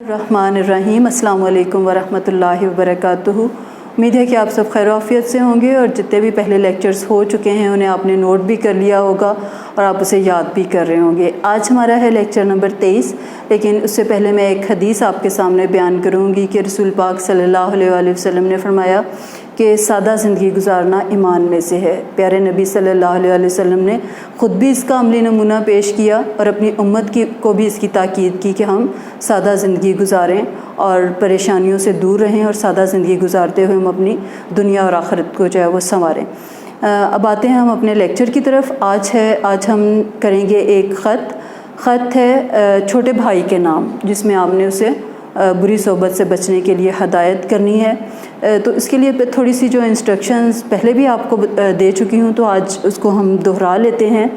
रहमानिर्रहीम। अस्सलाम वालेकुम वरहमतुल्लाहि वबरकातुहू। उम्मीद है कि आप सब खैर-ओ-आफ़ियत से होंगे और जितने भी पहले लेक्चर्स हो चुके हैं उन्हें आपने नोट भी कर लिया होगा और आप उसे याद भी कर रहे होंगे। आज हमारा है लेक्चर नंबर 23, लेकिन उससे पहले मैं एक हदीस आपके सामने बयान करूँगी कि रसूल पाक सल्लल्लाहु अलैहि वसल्लम ने फरमाया कि सादा ज़िंदगी गुजारना ईमान में से है। प्यारे नबी सल्लल्लाहु अलैहि वसल्लम ने ख़ुद भी इसका अमली नमूना पेश किया और अपनी उम्मत को भी इसकी ताकीद की कि हम सादा ज़िंदगी गुजारें और परेशानियों से दूर रहें और सादा ज़िंदगी गुजारते हुए हम अपनी दुनिया और आखिरत को जो है वो संवारें। अब आते हैं हम अपने लेक्चर की तरफ। आज हम करेंगे एक ख़त है छोटे भाई के नाम, जिसमें आपने उसे बुरी सोबत से बचने के लिए हदायत करनी है। तो इसके लिए थोड़ी सी जो इंस्ट्रक्शंस पहले भी आपको दे चुकी हूँ, तो आज उसको हम दोहरा लेते हैं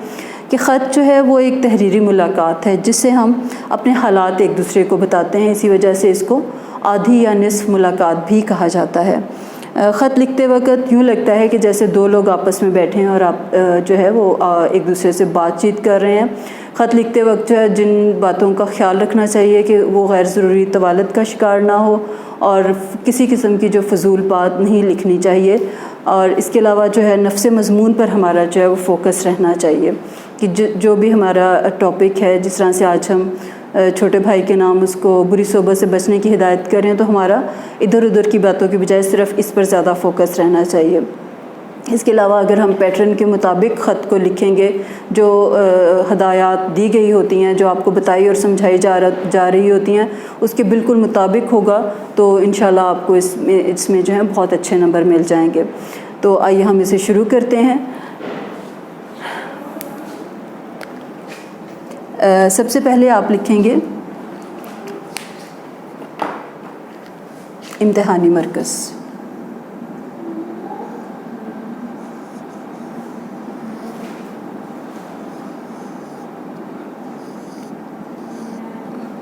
कि ख़त जो है वो एक तहरीरी मुलाकात है जिससे हम अपने हालात एक दूसरे को बताते हैं। इसी वजह से इसको आधी या निस्फ मुलाकात भी कहा जाता है। ख़त लिखते वक्त यूँ लगता है कि जैसे दो लोग आपस में बैठे हैं और आप जो है वो एक दूसरे से बातचीत कर रहे हैं। ख़त लिखते वक्त जो है जिन बातों का ख्याल रखना चाहिए कि वो गैर ज़रूरी तवालत का शिकार ना हो और किसी किस्म की जो फजूल बात नहीं लिखनी चाहिए। और इसके अलावा जो है नफ्स मज़मून पर हमारा जो है वो फ़ोकस रहना चाहिए कि जो भी हमारा टॉपिक है, जिस तरह से आज हम छोटे भाई के नाम उसको बुरी सोबत से बचने की हिदायत करें, तो हमारा इधर उधर की बातों की बजाय सिर्फ इस पर ज़्यादा फ़ोकस रहना चाहिए। इसके अलावा अगर हम पैटर्न के मुताबिक ख़त को लिखेंगे, जो हदायत दी गई होती हैं, जो आपको बताई और समझाई जा रही होती हैं, उसके बिल्कुल मुताबिक होगा तो इंशाल्लाह आपको इसमें जो है बहुत अच्छे नंबर मिल जाएंगे। तो आइए हम इसे शुरू करते हैं। सबसे पहले आप लिखेंगे इम्तिहानी मरकज़।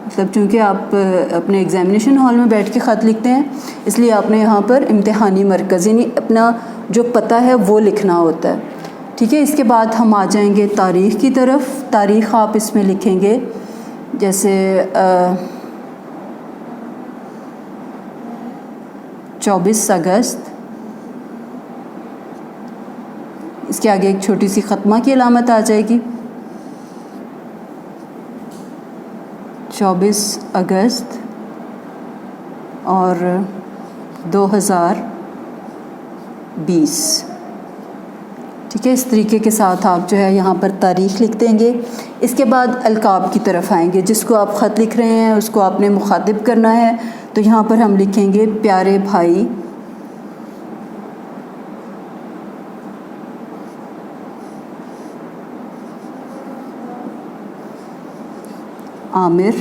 मतलब चूँकि आप अपने एग्ज़ामिनेशन हॉल में बैठ के ख़त लिखते हैं, इसलिए आपने यहाँ पर इम्तिहानी मरकज़ यानी अपना जो पता है वो लिखना होता है। ठीक है। इसके बाद हम आ जाएंगे तारीख़ की तरफ। तारीख़ आप इसमें लिखेंगे जैसे 24 अगस्त। इसके आगे एक छोटी सी ख़त्मा की अलामत आ जाएगी। 24 अगस्त और 2020। ठीक है। इस तरीके के साथ आप जो है यहाँ पर तारीख़ लिख देंगे। इसके बाद अलकाब की तरफ आएंगे। जिसको आप ख़त लिख रहे हैं उसको आपने मुखातिब करना है, तो यहाँ पर हम लिखेंगे प्यारे भाई, आमिर।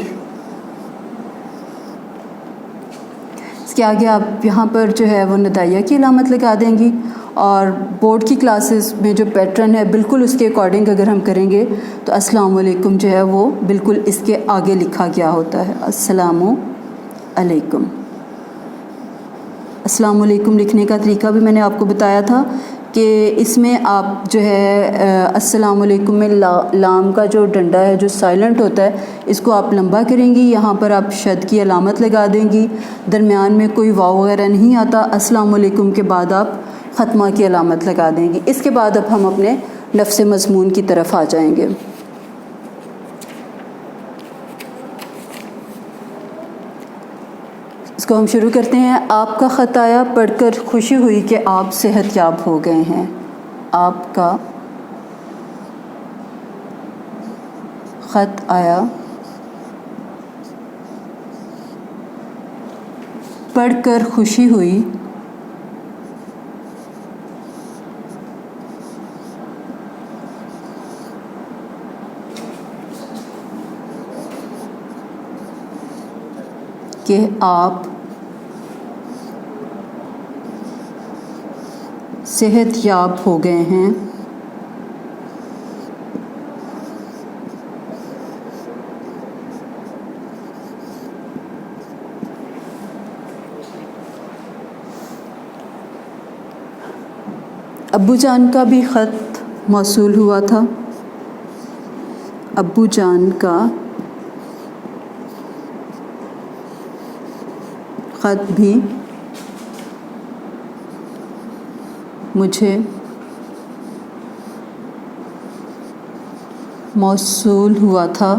इसके आगे आप यहाँ पर जो है वो नदाइया की अलामत लगा देंगी और बोर्ड की क्लासेस में जो पैटर्न है बिल्कुल उसके अकॉर्डिंग अगर हम करेंगे तो अस्सलाम वालेकुम जो है वो बिल्कुल इसके आगे लिखा गया होता है। अस्सलामु अलैकुम। अस्सलामु अलैकुम लिखने का तरीका भी मैंने आपको बताया था कि इसमें आप जो है अस्सलामु अलैकुम में लाम का जो डंडा है जो साइलेंट होता है, इसको आप लंबा करेंगी। यहाँ पर आप शद की अलामत लगा देंगी। दरमियान में कोई वाव वगैरह नहीं आता। अस्सलामु अलैकुम के बाद आप ख़त्मा की अलामत लगा देंगी। इसके बाद अब हम अपने नफ्स मज़मून की तरफ आ जाएंगे। इसको हम शुरू करते हैं। आपका ख़त आया, पढ़कर खुशी हुई कि आप सेहतयाब हो गए हैं। आपका ख़त आया, पढ़कर खुशी हुई कि आप सेहतयाब हो गए हैं। अब्बू जान का भी ख़त मौसूल हुआ था। अब्बू जान का ख़त भी मुझे मौसूल हुआ था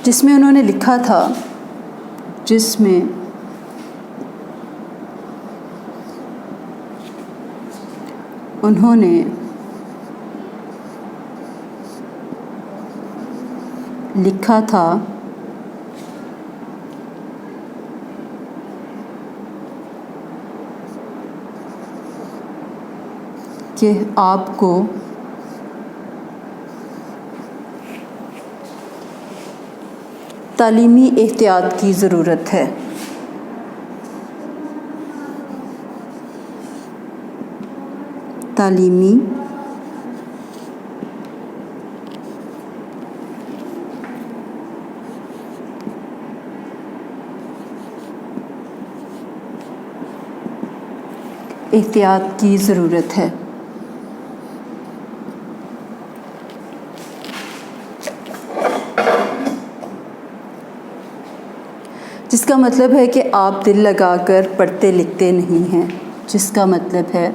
जिसमें उन्होंने लिखा था, जिसमें उन्होंने लिखा था कि आपको तालीमी एहतियात की ज़रूरत है। तालीमी एहतियात की ज़रूरत है। जिसका मतलब है कि आप दिल लगाकर पढ़ते लिखते नहीं हैं। जिसका मतलब है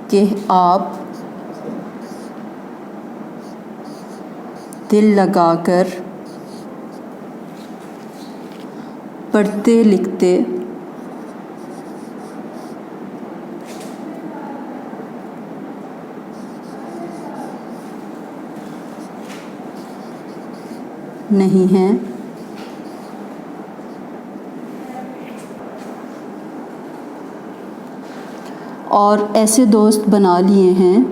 कि आप दिल लगाकर पढ़ते लिखते नहीं हैं। और ऐसे दोस्त बना लिए हैं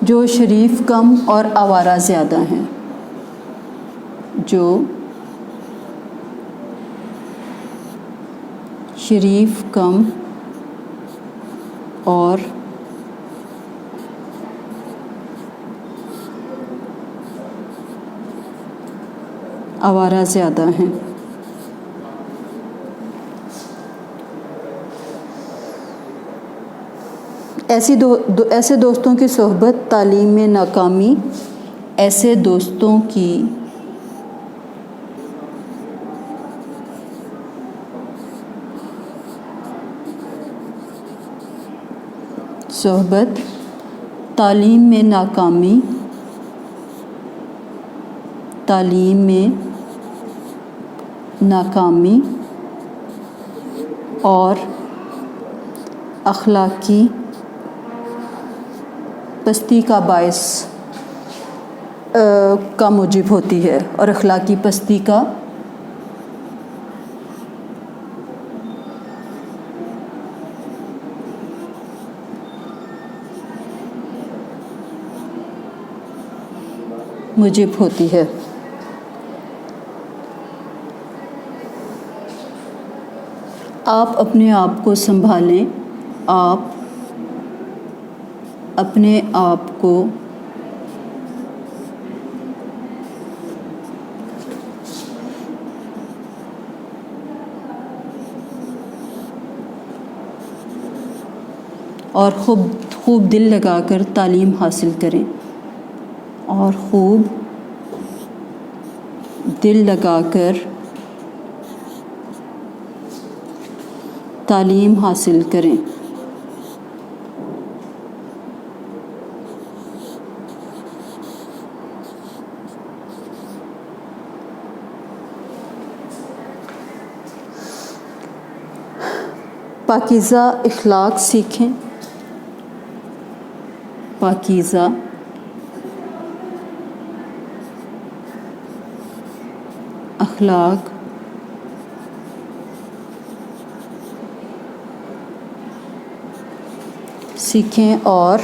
जो शरीफ कम और आवारा ज़्यादा हैं। जो शरीफ कम और आवारा ज़्यादा हैं। ऐसे दोस्तों की सोहबत तालीम में नाकामी, ऐसे दोस्तों की सोहबत तालीम में नाकामी, तालीम में नाकामी और अखलाकी पस्ती का बायस का मूजिब होती है। और अखलाकी पस्ती का मूजिब होती है। आप अपने आप को संभालें। आप अपने आप को और खूब दिल लगाकर तालीम हासिल करें। और खूब दिल लगाकर तालीम हासिल करें। पाकीज़ा इखलाक सीखें। पाकीज़ा अखलाक सीखें और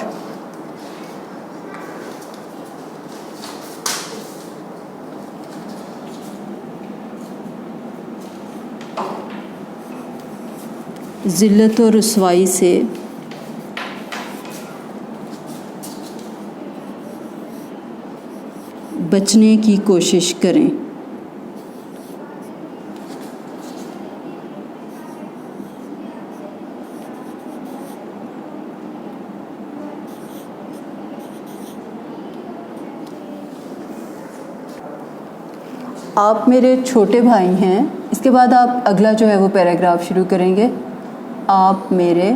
ज़िल्लत और रुसवाई से बचने की कोशिश करें। आप मेरे छोटे भाई हैं। इसके बाद आप अगला जो है वो पैराग्राफ शुरू करेंगे। आप मेरे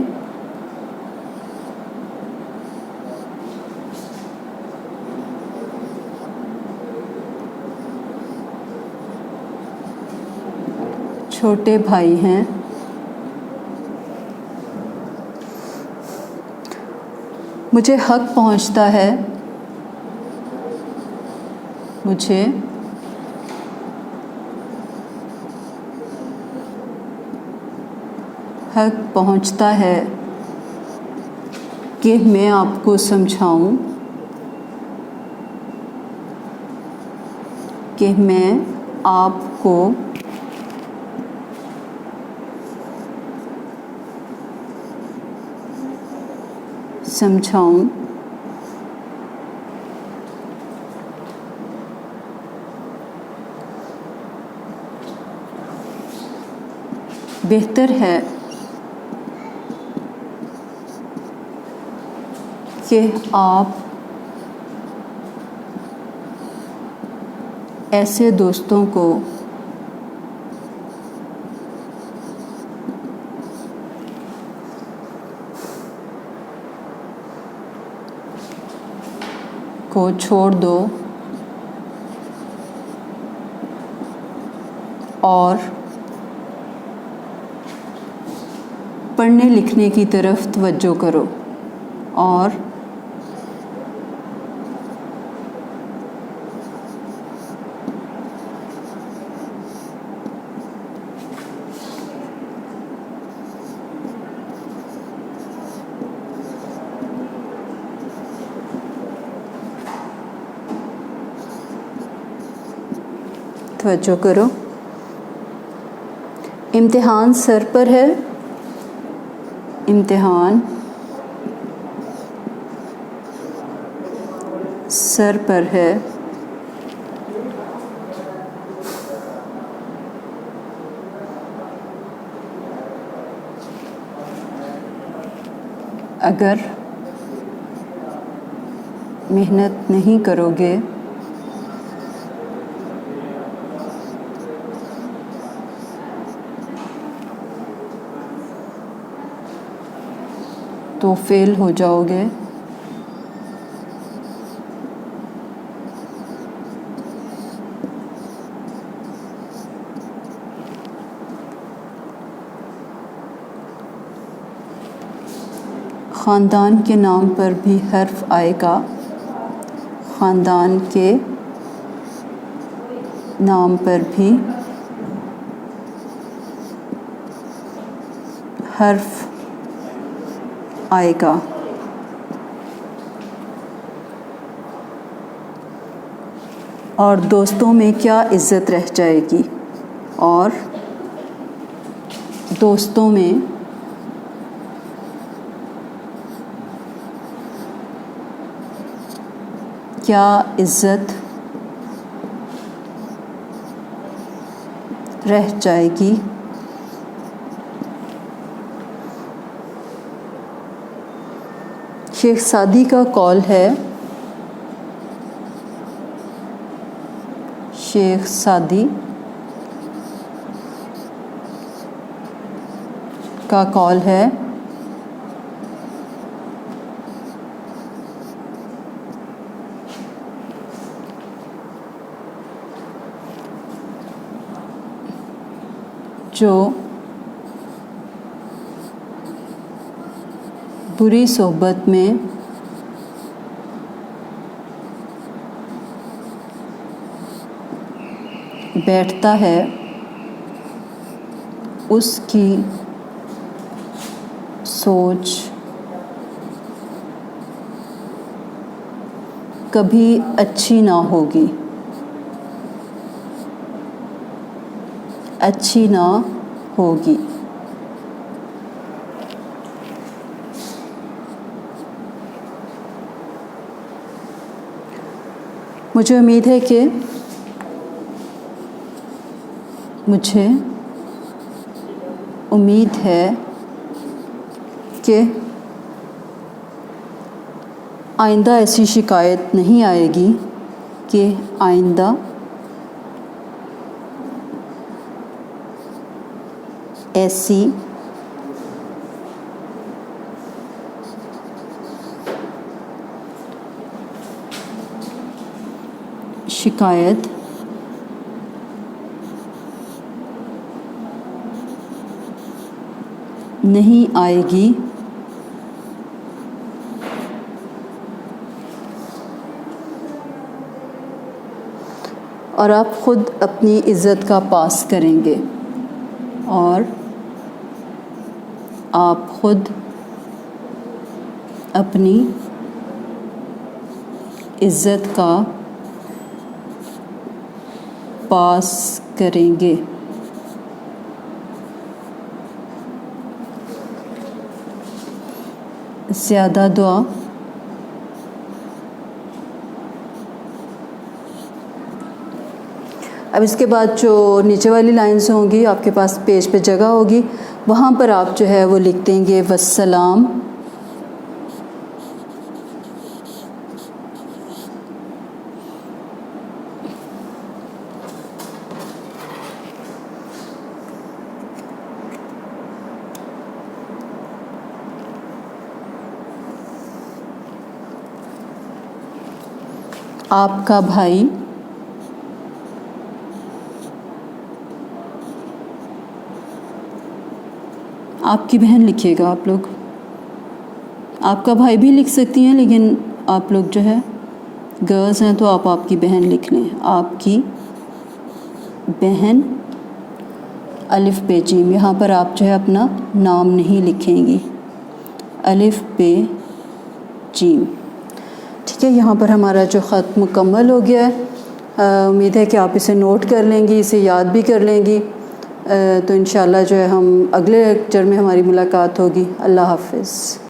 छोटे भाई हैं। मुझे हक पहुंचता है, मुझे हक पहुंचता है कि मैं आपको समझाऊं, कि मैं आपको समझाऊं। बेहतर है कि आप ऐसे दोस्तों को छोड़ दो और पढ़ने लिखने की तरफ तवज्जो करो। और तवज्जो करो। इम्तिहान सर पर है, इम्तिहान सर पर है। अगर मेहनत नहीं करोगे तो फेल हो जाओगे। ख़ानदान के नाम पर भी हर्फ आएगा, ख़ानदान के नाम पर भी हर्फ आएगा। और दोस्तों में क्या इज़्ज़त रह जाएगी, और दोस्तों में क्या इज़्ज़त रह जाएगी। शेख सादी का कॉल है, शेख सादी का कॉल है, जो बुरी सोहबत में बैठता है उसकी सोच कभी अच्छी ना होगी, अच्छी ना होगी। मुझे उम्मीद है कि आइंदा ऐसी शिकायत नहीं आएगी कि आइंदा ऐसी शिकायत नहीं आएगी और आप ख़ुद अपनी इज़्ज़त का पास करेंगे और आप ख़ुद अपनी इज़्ज़त का पास करेंगे। ज़्यादा दुआ अब इसके बाद जो नीचे वाली लाइंस होंगी, आपके पास पेज पे जगह होगी, वहाँ पर आप जो है वो लिख देंगे वस्सलाम आपका भाई आपकी बहन लिखिएगा। आप लोग आपका भाई भी लिख सकती हैं, लेकिन आप लोग जो है गर्ल्स हैं तो आप आपकी बहन लिख लें। आपकी बहन अलिफ पे जीम, यहाँ पर आप जो है अपना नाम नहीं लिखेंगी, अलिफ पे जीम। ठीक है, यहाँ पर हमारा जो ख़त मुकम्मल हो गया है। उम्मीद है कि आप इसे नोट कर लेंगी, इसे याद भी कर लेंगी। तो इंशाल्लाह जो है हम अगले लेक्चर में हमारी मुलाकात होगी। अल्लाह हाफ़िज़।